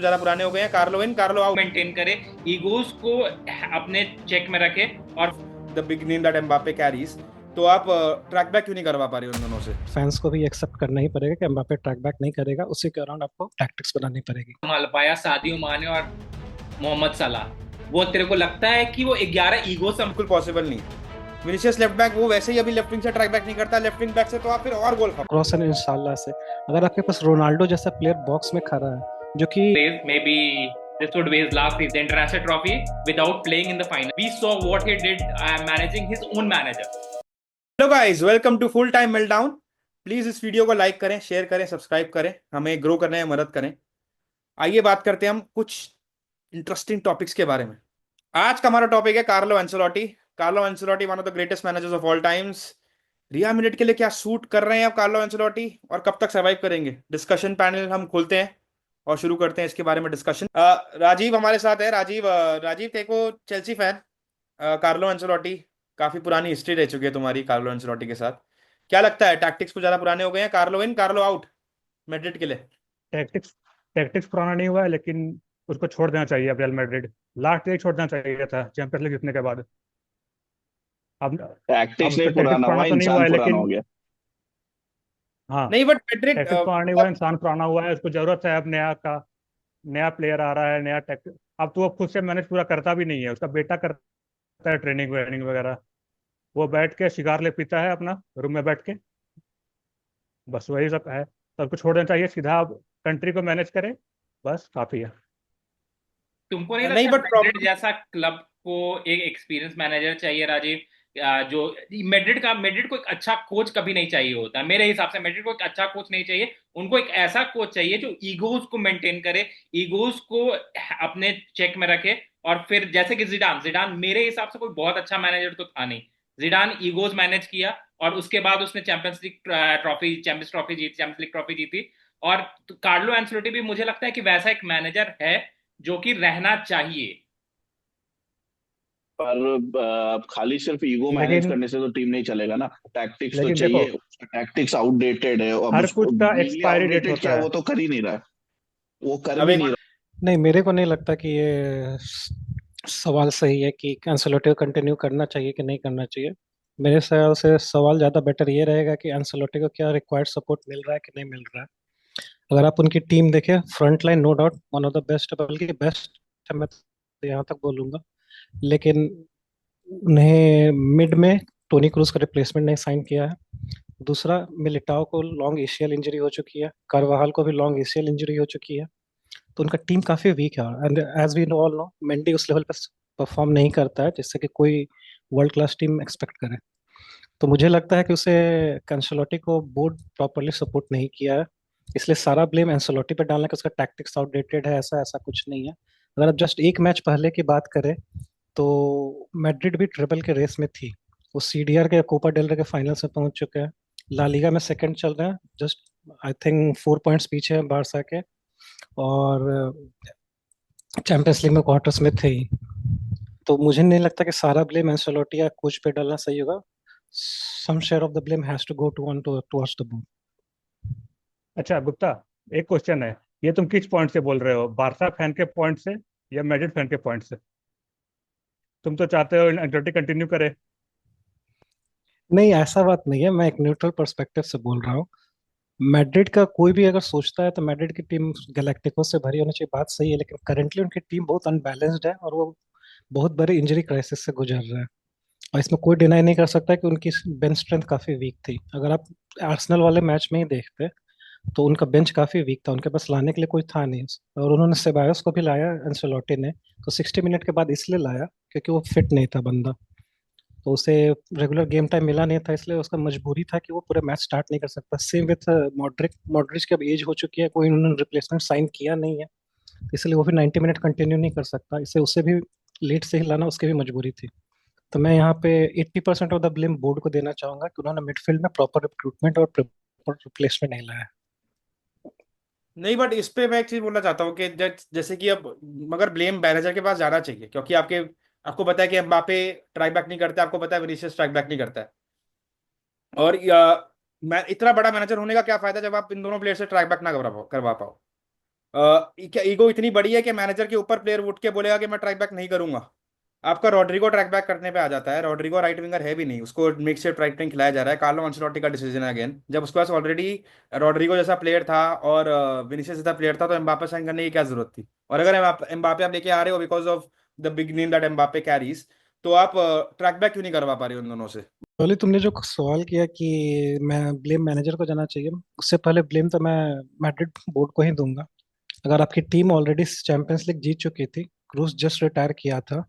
ज्यादा पुराने हो गए हैं। कार्लो इन, कार्लो आउट। मेंटेन करे, ईगोस को अपने चेक में रखे और the big name that Mbappe carries. तो आप ट्रैक बैक क्यों नहीं करवा पा रहे हो उन दोनों से? फैंस को भी एक्सेप्ट करना ही पड़ेगा कि एम्बापे ट्रैक बैक नहीं करेगा, उसी के अराउंड आपको टैक्टिक्स बनानी पड़ेगी। संभाल पाया सादियो माने और मोहम्मद सलाह। वो तेरे को लगता है कि वो 11 ईगो से बिल्कुल पॉसिबल नहीं। विनिशियस लेफ्ट बैक, वो वैसे ही अभी लेफ्ट विंग से ट्रैक बैक नहीं करता, लेफ्ट विंग बैक से तो आप फिर और गोल खाओ। क्रॉस एंड इंशाल्लाह से अगर आपके पास रोनाल्डो जैसा प्लेयर बॉक्स में खड़ा है जो कि maybe this would be his last season, the international trophy without playing in the final. We saw what he did managing his own manager. Hello guys, welcome to full time meltdown. Please इस वीडियो को like करें, share करें, subscribe करें, हमें grow करने में मदद करें। आइए बात करते हैं हम कुछ इंटरेस्टिंग टॉपिक्स के बारे में। आज का हमारा टॉपिक है Carlo Ancelotti. Carlo Ancelotti, one of the greatest managers of all times. Real Madrid के लिए क्या सूट कर रहे हैं अब कार्लो एंसेलोटी, और कब तक सर्वाइव करेंगे? डिस्कशन पैनल हम खोलते हैं और शुरू करते हैं इसके बारे में डिस्कशन। राजीव हमारे साथ है। राजीव, राजीव देखो, चेल्सी फैन। कार्लो एंसेलोटी, काफी पुरानी हिस्ट्री रह चुकी है तुम्हारी कार्लो एंसेलोटी के साथ। क्या लगता है, टैक्टिक्स कुछ ज्यादा पुराने हो गए हैं? कार्लो इन, कार्लो आउट मैड्रिड के लिए। टैक्टिक्स टैक्टिक्स पुराना नहीं हुआ है, लेकिन उसको छोड़ देना चाहिए। अब रियल मैड्रिड लास्ट ईयर छोड़ना चाहिए था चैंपियंस लीग जीतने के बाद। अब टैक्टिक्स उसका नहीं टैक्टिक्स पुराना हुआ, पुराना तो नहीं हुआ इंसान है, पुराना हो लेकिन गया। हाँ, नहीं, बट मैड्रिड टैक्टिक्स पुराना नहीं हुआ है, इंसान पुराना हुआ है। उसको जरूरत है अब नया प्लेयर आ रहा है, नया टैक्टिक। अब तो वो खुद से मैनेज पूरा करता भी नहीं है, उसका बेटा करता है ट्रेनिंग वेनिंग वगैरह। वो बैठ के शिकार ले पीता है अपना रूम में बैठ के। बस वही सब है, तो उसको छोड़ देना चाहिए सीधा। अब कंट्री को मैनेज करे, बस काफी है। तुमको नहीं नहीं, लगता बट मैड्रिड प्रॉब्लम। जैसा क्लब को एक एक्सपीरियंस मैनेजर चाहिए, राजीव? जो मैड्रिड को एक अच्छा कोच कभी नहीं चाहिए होता। मेरे हिसाब से मैड्रिड को एक अच्छा कोच नहीं चाहिए, उनको एक ऐसा कोच चाहिए जो ईगोज को मेंटेन करे, ईगोज को अपने चेक में रखे। और फिर जैसे कि जिडान जिडान मेरे हिसाब से कोई बहुत अच्छा मैनेजर तो था नहीं। जिडान ईगोज मैनेज किया और उसके बाद उसने चैंपियंस लीग ट्रॉफी जीती। और कार्लो एंcelotti भी मुझे लगता है कि वैसा एक मैनेजर है जो कि रहना चाहिए। पर खाली सिर्फ ईगो मैनेज लेकिन करने से तो टीम नहीं चलेगा ना। टैक्टिक्स तो लेकिन देखो, चाहिए। टैक्टिक्स आउटडेटेड है, अब हर उसको कुछ का मेनली एक्सपायरी डेट आउटडेटेड क्या होता है, है। वो तो कर ही नहीं रहा है। वो कर अब भी एक नहीं बात, रहा। नहीं, मेरे को नहीं लगता कि ये सवाल सही है कि एंसेलोटी को कंटिन्यू करना चाहिए कि नहीं करना चाहिए। मेरे ख्याल से सवाल ज़्यादा बेटर ये रहेगा कि एंसेलोटी को क्या रिक्वायर्ड सपोर्ट मिल रहा है कि नहीं मिल रहा है। अगर आप उनकी टीम देखें, front line no doubt one of the best, बल्कि बेस्ट है, मैं तो यहाँ तक बोलूंगा। लेकिन उन्हें मिड में टोनी क्रूज का रिप्लेसमेंट नहीं साइन किया है। दूसरा, मिलिटाओ को लॉन्ग एशियल इंजरी हो चुकी है, कार्वाहाल को भी लॉन्ग एशियल इंजरी हो चुकी है। तो उनका टीम काफी वीक है, and as we all know Mendy उस लेवल पर परफॉर्म नहीं करता है जिससे कि कोई वर्ल्ड क्लास टीम एक्सपेक्ट करे। तो मुझे लगता है कि उसे कैंसेलोटी को बोर्ड प्रॉपरली सपोर्ट नहीं किया है, इसलिए सारा ब्लेम एंसेलोटी पे डालना कि उसका टैक्टिक्स आउटडेटेड है, ऐसा ऐसा कुछ नहीं है। अगर आप जस्ट एक मैच पहले की बात करें तो मैड्रिड भी ट्रिपल के रेस में थी। वो सीडीआर के कोपा डेल रे के फाइनल्स में पहुंच चुके हैं, ला लीगा में सेकंड चल रहे हैं, जस्ट आई थिंक 4 पॉइंट्स पीछे हैं बारसा के, और चैंपियंस लीग में क्वार्टर्स में थे ही। तो मुझे नहीं लगता कि सारा ब्लेम एंसेलोटी या कोच पे डालना सही होगा। Some share of the blame has to go towards the board. अच्छा गुप्ता, एक क्वेश्चन है। ये तुम किस पॉइंट से बोल रहे हो, बारसा फैन के पॉइंट से या मैड्रिड फैन के पॉइंट से? तुम तो चाहते हो एंcelotti कंटिन्यू करे। नहीं, ऐसा बात नहीं है, मैं एक न्यूट्रल पर्सपेक्टिव से बोल रहा हूँ। मैड्रिड का कोई भी अगर सोचता है तो मैड्रिड की टीम गैलेक्टिको से भरी होनी चाहिए, बात सही है, लेकिन करेंटली उनकी टीम बहुत अनबैलेंस्ड है और वो बहुत बड़ी इंजरी क्राइसिस से गुजर रहा है। और इसमें कोई डिनाई नहीं कर सकता कि उनकी बेंच स्ट्रेंथ काफी वीक थी। अगर आप आर्सेनल वाले मैच में ही देखते तो उनका बेंच काफी वीक था, उनके पास लाने के लिए कोई था नहीं। और उन्होंने सेबायोस को भी लाया एंसेलोटी ने, तो 60 मिनट के बाद इसलिए लाया क्योंकि वो फिट नहीं था बंदा। तो उसे रेगुलर गेम टाइम मिला नहीं था, इसलिए उसका मजबूरी था कि वो पूरे मैच स्टार्ट नहीं कर सकता। सेम विथ मॉड्रिच की अब एज हो चुकी है, कोई उन्होंने रिप्लेसमेंट साइन किया नहीं है, इसलिए वो भी 90 मिनट कंटिन्यू नहीं कर सकता। इससे उसे भी लेट से ही लाना उसकी भी मजबूरी थी। तो मैं यहाँ पे 80% ऑफ द ब्लेम बोर्ड को देना चाहूंगा कि उन्होंने मिडफील्ड में प्रॉपर रिक्रूटमेंट और प्रॉपर रिप्लेसमेंट नहीं लाया। नहीं, बट इस पे मैं एक चीज बोलना चाहता हूँ कि जैसे कि अब, मगर ब्लेम मैनेजर के पास जाना चाहिए, क्योंकि आपको पता है कि एम्बापे ट्रैक बैक नहीं करता, आपको पता है विनीसियस ट्रैक बैक नहीं करता है। और मैं इतना बड़ा मैनेजर होने का क्या फायदा जब आप इन दोनों प्लेयर से ट्रैक बैक ना करवा पाओ। क्या ईगो इतनी बड़ी है कि मैनेजर के ऊपर प्लेयर उठ के बोलेगा कि मैं ट्रैक बैक नहीं करूंगा? आपका रॉड्रिगो ट्रैक बैक करने पे आ जाता है। रॉड्रिगो राइट विंगर है भी नहीं, उसको मिक्सड राइट विंग खिलाया जा रहा है। कार्लो अंचेलोटी का डिसीजन है अगेन, जब उसके पास ऑलरेडी रॉड्रिगो जैसा प्लेयर था और विनीसियस जैसा प्लेयर था, तो एम्बापे साइन करने की क्या जरूरत थी? और अगर एम्बापे आप लेके आ रहे हो because of the big name that Mbappe carries, तो आप ट्रैक बैक क्यों नहीं करवा पा रहे हो उन दोनों से? पहले तुमने जो सवाल किया कि मैं ब्लेम मैनेजर को जाना चाहिए, उससे पहले ब्लेम तो मैं मैड्रिड बोर्ड को ही दूंगा। अगर आपकी टीम ऑलरेडी चैंपियंस लीग जीत चुकी थी, क्रूस जस्ट रिटायर किया था,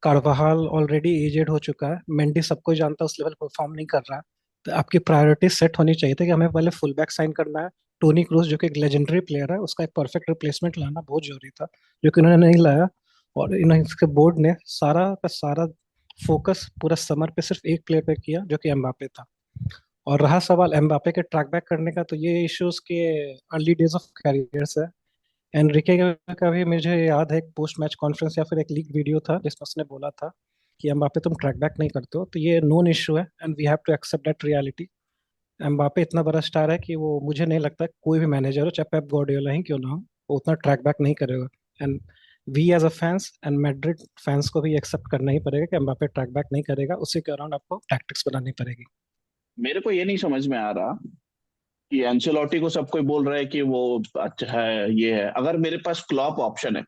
कार्वाहाल ऑलरेडी एजेड हो चुका है, मेंडी सबको जानता है उस लेवल परफॉर्म नहीं कर रहा है, तो आपकी प्रायोरिटी सेट होनी चाहिए थी कि हमें पहले फुल बैक साइन करना है। टोनी क्रूस जो कि एक लेजेंडरी प्लेयर है, उसका एक परफेक्ट रिप्लेसमेंट लाना बहुत जरूरी था, जो कि उन्होंने नहीं लाया। और इन्होंने इसके बोर्ड ने सारा का सारा फोकस पूरा समर पे सिर्फ एक प्लेयर पे किया, जो कि एम्बापे था। और रहा सवाल एम्बापे के ट्रैक बैक करने का, तो ये इश्यूज के अर्ली डेज ऑफ कैरियर है। एनरिके का भी मुझे याद है एक पोस्ट मैच कॉन्फ्रेंस या फिर एक लीक वीडियो था जिसमें उसने बोला था कि एम्बापे तुम ट्रैक बैक नहीं करते हो, तो ये नोन इश्यू है and we have to accept that reality. Mbappe इतना बड़ा स्टार है कि वो, मुझे नहीं लगता कोई भी मैनेजर हो, चाहे पेप गार्डियोला ही क्यों ना हो, वो उतना ट्रैक बैक नहीं करेगा। And we as a fans and Madrid fans को भी एक्सेप्ट करना ही पड़ेगा कि एम्बापे ट्रैक बैक नहीं करेगा, उसी के अराउंड आपको टैक्टिक्स बनानी पड़ेगी। मेरे को ये नहीं समझ में आ रहा कि एंcelotti को सब कोई बोल रहा है कि वो अच्छा है, ये है। अगर मेरे पास क्लॉप ऑप्शन है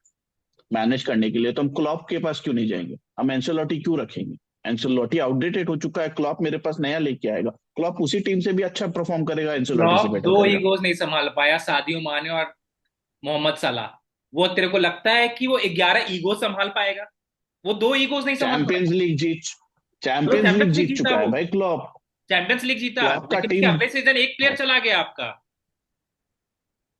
मैनेज करने के लिए, तो हम क्लॉप के पास क्यों नहीं जाएंगे? हम एंcelotti क्यों रखेंगे? एंcelotti आउटडेटेड हो चुका है, क्लॉप मेरे पास नया लेके आएगा। क्लॉप उसी टीम से भी अच्छा परफॉर्म करेगा, एंcelotti से क्लॉप बेटर दो करेगा। ईगोज नहीं संभाल पाया, सादियो माने और मोहम्मद सलाह। वो तेरे को लगता है कि वो 11 ईगो संभाल पाएगा? वो दो ईगोज नहीं संभाल चैंपियंस पाएगा। लीग जीत चलो चैंपियंस लीग चैंपियंस लीग जीत जीता चुका है वो, भाई क्लॉप। चैंपियंस लीग जीता, क्लॉप का लेकिन उसके टीम अगले सीजन एक प्लेयर चला गया आपका।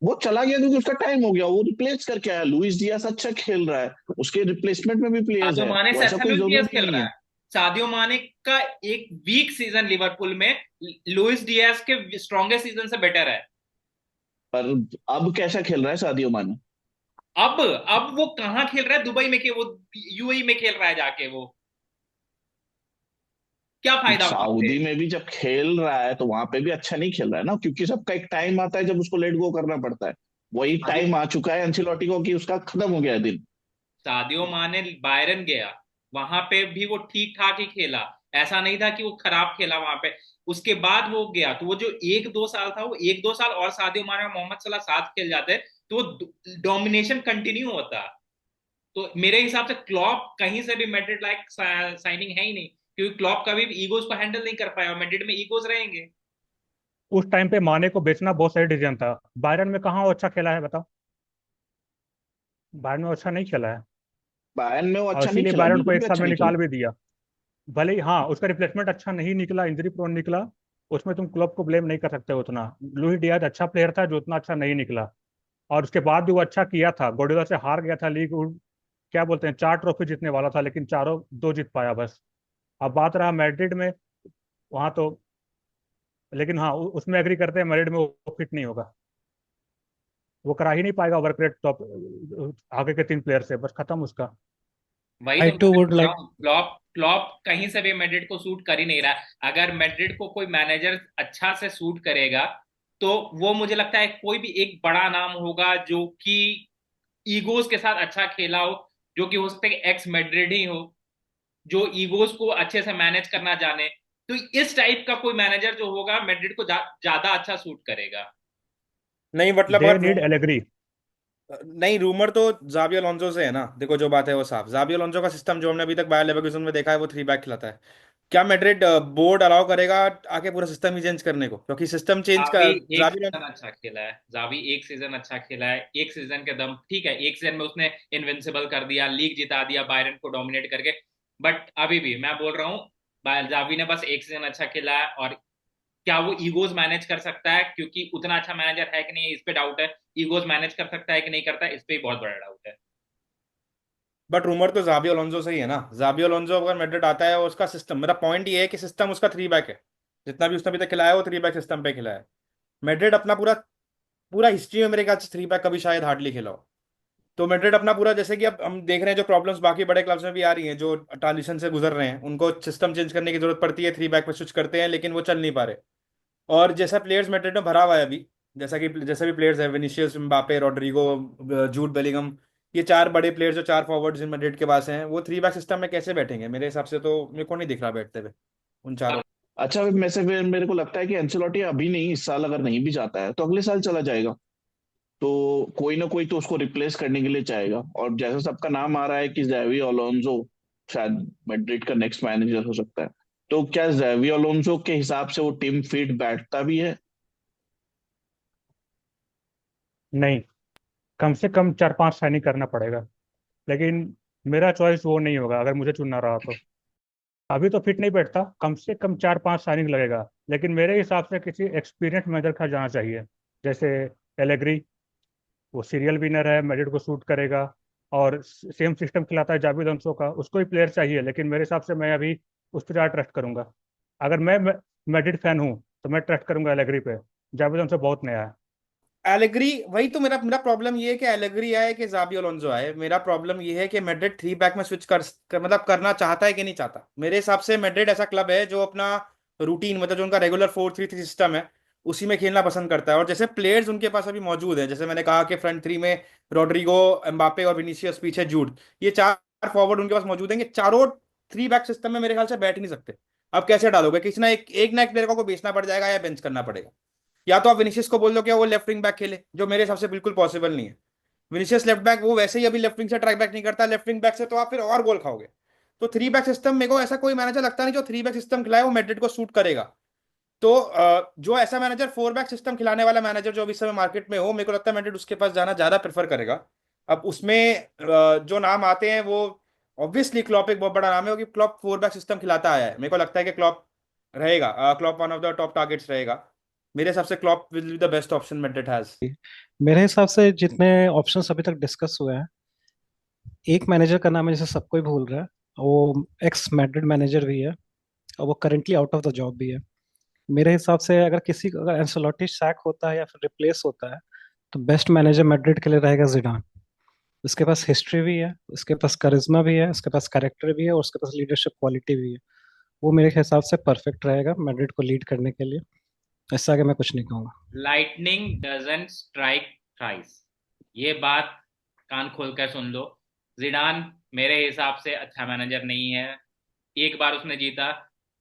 वो चला गया क्योंकि उसका टाइम हो गया, वो रिप्लेस करके आया। लुइस डियास अच्छा खेल रहा है, उसके रिप्लेसमेंट में भी प्लेयर्स सादियो है, माने वो से ऐसा अच्छा कोई लुइस डियाज जरूरी खेल नहीं रहा है। है। सादियो माने का एक वीक सीजन लिवरपूल में लुइस डियाज के स्ट्रॉन्गेस्ट सीजन से बेटर है। पर अब कैसा खेल रहा है सादियो माने? अब वो कहाँ खेल रहा है? दुबई में के वो, यूएई में खेल रहा है जाके वो। क्या फायदा वहां पे? सऊदी में भी जब खेल रहा है तो वहां पे भी अच्छा नहीं खेल रहा है ना, क्योंकि सबका एक टाइम आता है जब उसको लेट गो करना पड़ता है। वही सादियो टाइम आ चुका है अंcelotti को कि उसका खत्म हो गया है दिन। सादियो माने बायरन गया, वहां पे भी वो ठीक ठाक ही खेला, ऐसा नहीं था कि वो खराब खेला वहां पे। उसके बाद वो गया, तो वो जो 1-2 साल था, वो 1-2 साल और सादियो माने और मोहम्मद सलाह साथ खेल जाते तो वो डोमिनेशन कंटिन्यू होता। तो मेरे हिसाब से क्लॉप कहीं से भी मैड्रिड लाइक साइनिंग है ही नहीं, क्योंकि क्लॉप कभी भी ईगोज को हैंडल नहीं कर पाया, और मैड्रिड में ईगोज रहेंगे। उस टाइम पे माने को बेचना बहुत सही डिसीजन था। बायरन में कहाँ वो अच्छा खेला है बताओ? बायरन में वो अच्छा नहीं खेला है, बायर्न में वो और अच्छा नहीं इसीलिए खेला, बायरन को बिल्कुल एक भी साल अच्छा में नहीं खेला। निकाल भी दिया। भले ही हाँ, उसका रिप्लेसमेंट अच्छा नहीं निकला, इंजरी प्रोन निकला, उसमें तुम क्लब को ब्लेम नहीं कर सकते उतना। लुइस डियाज अच्छा प्लेयर था जो उतना अच्छा नहीं निकला, और उसके बाद भी वो अच्छा किया था। गोडियोला से हार गया था लीग, क्या बोलते हैं, 4 ट्रॉफी जीतने वाला था, लेकिन चारों दो जीत पाया बस। अब बात रहा मैड्रिड में, वहां तो, लेकिन हाँ उसमें एग्री करते हैं, मैड्रिड में वो फिट नहीं होगा। वो करा ही नहीं पाएगा वर्क रेट टॉप आगे के 3 प्लेयर से, बस खत्म उसका। वही आई तो मैं टू वुड बोल रहा लाइक हूँ, क्लॉप क्लॉप कहीं से भी मैड्रिड को सूट कर ही नहीं रहा। अगर मैड्रिड को कोई मैनेजर अच्छा से सूट करेगा, तो वो मुझे लगता है कोई भी एक बड़ा नाम होगा जो कि ईगोज के साथ अच्छा खेला हो, जो कि हो सकता है कि एक्स मैड्रिड ही हो, जो ईगोज को अच्छे से मैनेज करना जाने। तो इस टाइप का कोई मैनेजर जो होगा मैड्रिड को ज्यादा अच्छा सूट करेगा। नहीं मतलब दे अगर नीड एलेग्री। नहीं, रूमर तो जाबी अलोंसो से है ना। देखो जो बात है वो साफ, जाबी अलोंसो का सिस्टम जो हमने अभी तक बायर लेवरकुसेन में देखा है वो थ्री बैक खिलाता है। क्या मैड्रिड बोर्ड अलाउ करेगा आके पूरा सिस्टम ही चेंज करने को? क्योंकि सिस्टम चेंज जावी कर एक जाबी सीजन अच्छा खेला है, जावी एक सीजन अच्छा खेला है, एक सीजन के दम ठीक है, एक सीजन में उसने इनविंसिबल कर दिया, लीग जिता दिया बायरन को डोमिनेट करके। बट अभी भी मैं बोल रहा हूँ, जावी ने बस एक सीजन अच्छा खेला है, और क्या वो ईगोज मैनेज कर सकता है? क्योंकि उतना अच्छा मैनेजर है कि नहीं, इस पे डाउट है। ईगोज मैनेज कर सकता है कि नहीं करता है, इस पे ही बहुत बड़ा डाउट है। बट रूमर तो जाबी अलोंसो से ही है ना। जाबी अलोंसो अगर मैड्रिड आता है और उसका सिस्टम, मेरा पॉइंट ये है कि सिस्टम उसका थ्री बैक है। जितना भी उसने अभी तक खिलाया है वो थ्री बैक सिस्टम पे खिलाया है। मैड्रिड अपना पूरा पूरा हिस्ट्री में मेरे ख्याल से थ्री बैक कभी शायद हार्डली खेला हो। तो मैड्रिड अपना पूरा, जैसे कि अब हम देख रहे हैं जो प्रॉब्लम्स बाकी बड़े क्लब्स में भी आ रही हैं, जो ट्रांजिशन से गुजर रहे हैं, उनको सिस्टम चेंज करने की जरूरत पड़ती है, थ्री बैक पे स्विच करते हैं लेकिन वो चल नहीं पा रहे। और जैसा प्लेयर्स मैड्रिड में भरा हुआ है अभी, जैसा भी प्लेयर्स है, Vinicius, Mbappe, Rodrygo, Jude Bellingham, ये चार बड़े प्लेयर्स जो चार फॉरवर्ड्स इन मैड्रिड के पास हैं, वो थ्री बैक सिस्टम में कैसे बैठेंगे? मेरे हिसाब से तो मेरे को नहीं दिख रहा बैठते हुए उन चारों। अच्छा, मैं से फिर मेरे को लगता है कि एंcelotti अभी नहीं, इस साल अगर नहीं भी जाता है तो अगले साल चला जाएगा। तो कोई ना कोई तो उसको रिप्लेस करने के लिए चाहेगा। और जैसा सबका नाम आ रहा है कि ज़ावी अलोंसो शायद मैड्रिड का नेक्स्ट मैनेजर हो सकता है, तो क्या ज़ावी अलोंसो के हिसाब से वो टीम फिट बैठता भी है? नहीं, कम से कम 4-5 साइनिंग करना पड़ेगा। लेकिन मेरा चॉइस वो नहीं होगा अगर मुझे चुनना रहा तो। अभी तो फिट नहीं बैठता, कम से कम 4-5 साइनिंग लगेगा। लेकिन मेरे हिसाब से किसी एक्सपीरियंस मैनेजर का जाना चाहिए, जैसे एलेग्री। वो सीरियल विनर है, मैड्रिड को सूट करेगा और सेम सिस्टम खिलाता है जावी अलोंसो का, उसको ही प्लेयर चाहिए। लेकिन मेरे हिसाब से मैं अभी उस पर ज़्यादा ट्रस्ट करूंगा। अगर मैं मैड्रिड फैन हूँ तो मैं ट्रस्ट करूंगा एलेग्री पे। जावी अलोंसो बहुत नया है। एलेग्री, वही तो मेरा मेरा प्रॉब्लम ये है कि एलेग्री आए कि जाबी अलोंसो आए। मेरा प्रॉब्लम ये है कि मैड्रिड थ्री बैक में स्विच मतलब करना चाहता है कि नहीं चाहता। मेरे हिसाब से मैड्रिड ऐसा क्लब है जो अपना रूटीन, मतलब जो उनका रेगुलर 4-3-3 सिस्टम है, उसी में खेलना पसंद करता है। और जैसे प्लेयर्स उनके पास अभी मौजूद हैं, जैसे मैंने कहा कि फ्रंट थ्री में रॉड्रिगो, एम्बापे और विनीसियस, पीछे जूड, ये चार फॉरवर्ड उनके पास मौजूद हैं। ये चारों थ्री बैक सिस्टम में मेरे ख्याल से बैठ ही नहीं सकते। अब कैसे डालोगे? किसी ना एक प्लेयर को बेचना पड़ जाएगा या बेंच करना पड़ेगा। या तो आप विनीसियस को बोल दो कि वो लेफ्ट विंग बैक खेले, जो मेरे हिसाब से बिल्कुल पॉसिबल नहीं है। विनीसियस लेफ्ट बैक, वो वैसे ही अभी लेफ्ट विंग से ट्रैक बैक नहीं करता, लेफ्ट विंग बैक से तो आप फिर और गोल खाओगे। तो थ्री बैक सिस्टम, मेरे को ऐसा कोई मैनेजर लगता नहीं जो थ्री बैक सिस्टम खिलाए वो मैड्रिड को सूट करेगा। तो जो ऐसा मैनेजर फोर बैक सिस्टम खिलाने वाला मैनेजर जो अभी समय मार्केट में हो, मेरे को लगता है मैड्रिड उसके पास जाना ज्यादा प्रेफर करेगा। अब उसमें जो नाम आते हैं वो, ऑब्वियसली क्लॉप एक बहुत बड़ा नाम है, क्योंकि क्लॉप फोर बैक सिस्टम खिलाता आया है। मेरे को लगता है कि क्लॉप रहेगा, Klopp one of the top targets रहेगा। मेरे हिसाब से Klopp will be the best option Madrid has. मेरे हिसाब से जितने ऑप्शंस अभी तक डिस्कस हुए हैं, एक मैनेजर का नाम है जिसे सब कोई भूल रहा है। वो एक्स मैड्रिड मैनेजर भी है और वो currently out of the job भी है। मेरे हिसाब से अगर एंसेलोटी सैक होता है या फिर रिप्लेस होता है, तो बेस्ट मैनेजर मैड्रिड के लिए रहेगा जिडान। उसके पास हिस्ट्री भी है, उसके पास करिश्मा भी है, उसके पास कैरेक्टर भी है और उसके पास लीडरशिप क्वालिटी भी है। वो मेरे हिसाब से परफेक्ट रहेगा मैड्रिड को लीड करने के लिए। इससे आगे मैं कुछ नहीं कहूंगा। लाइटनिंग डजंट स्ट्राइक थ्राइस, ये बात कान खोलकर सुन लो। जिडान मेरे हिसाब से अच्छा मैनेजर नहीं है। एक बार उसने जीता,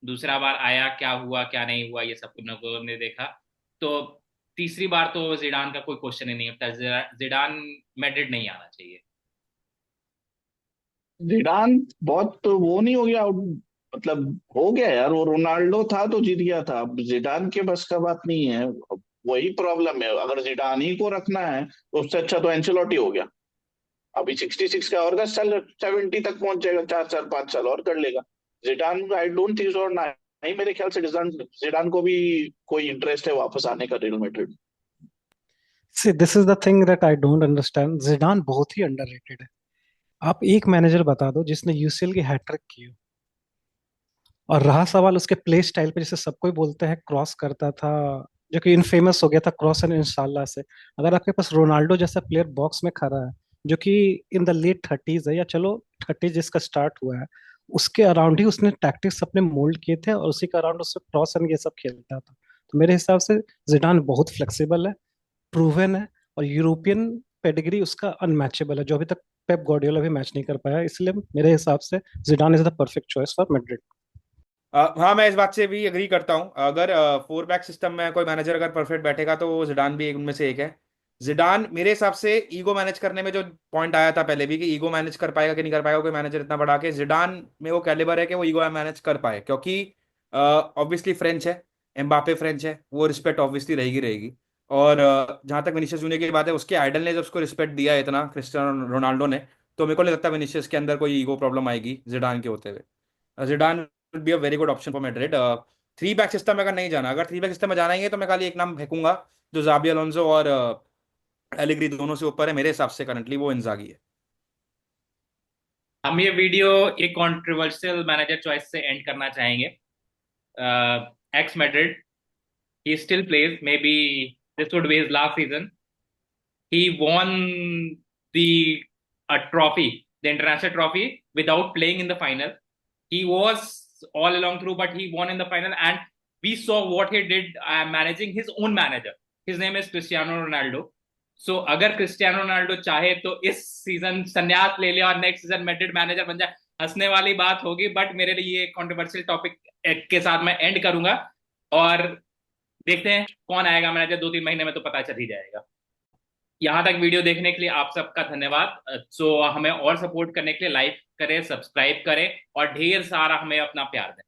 दूसरा बार आया, क्या हुआ क्या नहीं हुआ ये सब कुछ लोगों ने देखा। तो तीसरी बार तो जिडान का कोई क्वेश्चन ही नहीं होता। जिडान मैड्रिड नहीं आना चाहिए। जिडान बहुत तो वो नहीं हो गया, मतलब हो गया यार, वो रोनाल्डो था तो जीत गया था। अब जिडान के बस का बात नहीं है। अब वही प्रॉब्लम है, अगर जिडान ही को रखना है तो उससे अच्छा तो एंcelotti हो गया। अभी 66 का और 10 साल, 70 तक पहुंच जाएगा, 4 साल 5 साल और कर लेगा। जिडान आई डोंट थिंक, और ना नहीं मेरे ख्याल से जिडान जिडान को भी कोई इंटरेस्ट है वापस आने का real Madrid. See this is the thing that I don't understand, Zidane बहुत ही अंडररेटेड है। आप एक मैनेजर बता दो जिसने यूसीएल की हैट्रिक की हो। और रहा सवाल उसके प्ले स्टाइल पे, जैसे सब कोई बोलते हैं क्रॉस करता था, जो कि इनफेमस हो गया था क्रॉस एंड इंशाल्लाह से। अगर आपके पास रोनाल्डो जैसा प्लेयर बॉक्स में खड़ा है, जो कि इन द लेट 30s है, या चलो 30 जिसका स्टार्ट हुआ है, उसके अराउंड ही उसने टैक्टिक्स अपने मोल्ड किए थे और उसी के अराउंड उससे क्रॉस एंड ये सब खेलता था। तो मेरे हिसाब से जिडान बहुत फ्लेक्सिबल है, प्रूवन है, और यूरोपियन पेडिग्री उसका अनमैचेबल है, जो अभी तक पेप गार्डियोला भी मैच नहीं कर पाया। इसलिए मेरे हिसाब से Zidane is the perfect choice for Madrid. हाँ, मैं इस बात से भी एग्री करता हूँ। अगर फोर बैक सिस्टम में कोई मैनेजर अगर परफेक्ट बैठेगा तो वो जिडान भी एक उनमें से एक है। जिडान मेरे हिसाब से ईगो मैनेज करने में, जो पॉइंट आया था पहले भी कि ईगो मैनेज कर पाएगा कि नहीं कर पाएगा कोई मैनेजर इतना बड़ा, के जिडान में वो कैलिबर है कि वो ईगो मैनेज कर पाए, क्योंकि ऑब्वियसली फ्रेंच है, एम्बापे फ्रेंच है, वो रिस्पेक्ट ऑब्वियसली रहेगी रहेगी। और जहां तक विनीसियस जूनियर की बात है, उसके आइडल ने जब उसको रिस्पेक्ट दिया है इतना, क्रिस्टियानो रोनाल्डो ने, तो मेरे को नहीं लगता विनीसियस के अंदर कोई ईगो प्रॉब्लम आएगी जिडान के होते हुए। Zidane would be a very good option for Madrid. Three back system में अगर नहीं जाना, अगर थ्री बैक सिस्टम में जाना ही है, तो मैं खाली एक नाम फेंकूंगा जो जाबी अलोंसो और एलेग्री दोनों से ऊपर है मेरे हिसाब से, करंटली वो इंजागी है। हम ये वीडियो एक कंट्रोवर्शियल मैनेजर चॉइस से एंड करना चाहेंगे। X Madrid, he still plays, maybe this would be his last season. He won the a trophy, the international trophy, without playing in the final. He was all along through, but he won in the final, and we saw what he did managing his own manager. His name is Cristiano Ronaldo. So अगर Cristiano Ronaldo चाहे तो इस season संन्यास ले ले और next season Madrid manager बन जाए, हंसने वाली बात होगी, बट मेरे लिए ये कंट्रोवर्शियल टॉपिक के साथ मैं एंड करूंगा। और देखते हैं कौन आएगा मैनेजर, 2-3 महीने में तो पता चल ही जाएगा। यहाँ तक वीडियो देखने के लिए आप सबका धन्यवाद। सो हमें और सपोर्ट करने के लिए लाइक करें, सब्सक्राइब करें और ढेर सारा हमें अपना प्यार दें।